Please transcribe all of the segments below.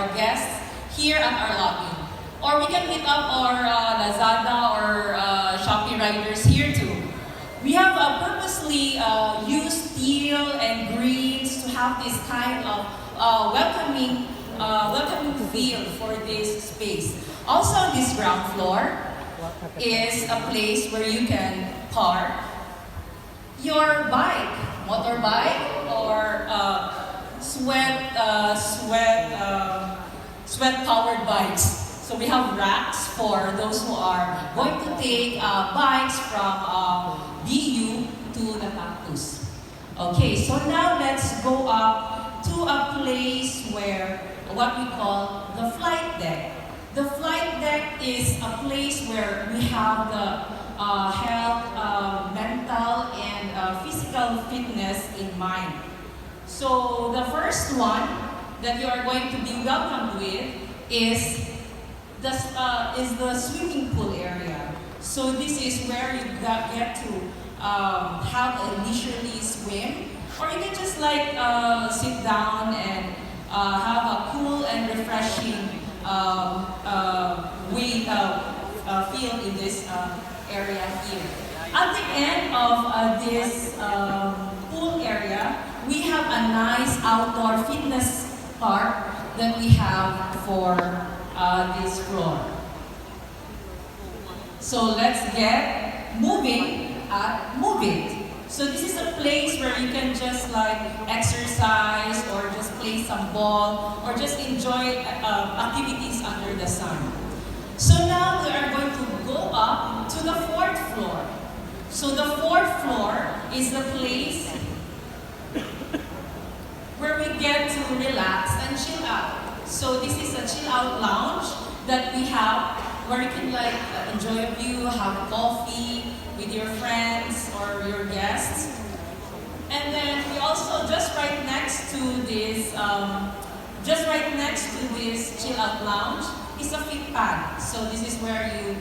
our guests here at our lobby. Or we can meet up our Lazada or Shopee riders here too. We have purposely used teal and greens to have this kind of welcoming feel for this space. Also, this ground floor is a place where you can park your bike, motorbike, or sweat-powered bikes. So we have racks for those who are going to take bikes from BU to the campus. Okay, so now let's go up to a place where what we call the flight deck. The flight deck is a place where we have the health, mental, and physical fitness in mind. So the first one that you are going to be welcomed with is the swimming pool area. So this is where you get to have a leisurely swim, or you can just like sit down and have a cool and refreshing feel in this area here. At the end of this pool area, we have a nice outdoor fitness park that we have for this floor. So let's get moving at Move It. So this is a place where you can just like exercise or just play some ball or just enjoy activities under the sun. So now we are going to go up to the fourth floor. So the fourth floor is the place where we get to relax and chill out. So this is a chill out lounge that we have where you can like enjoy a view, have coffee with your friends or your guests. And then we also just right next to this chill out lounge is a fit pad. So this is where you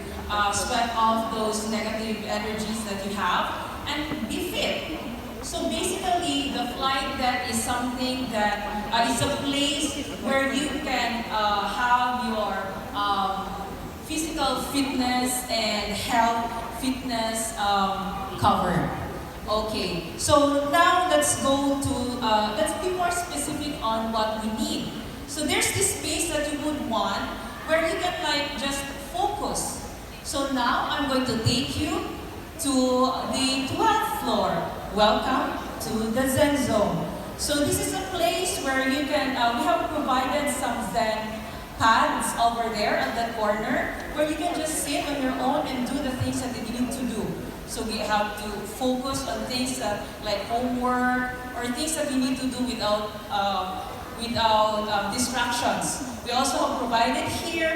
sweat off those negative energies that you have and be fit. So basically, the flight deck is something that is a place where you can have your physical fitness and health fitness covered. Okay, so now let's be more specific on what we need. So there's this space that you would want where you can like just focus. So now I'm going to take you to the 12th floor. Welcome to the Zen Zone. So this is a place where you can, we have provided some Zen pads over there at that corner where you can just sit on your own and do the things that you need to do. So we have to focus on things that, like homework or things that you need to do without distractions. We also have provided here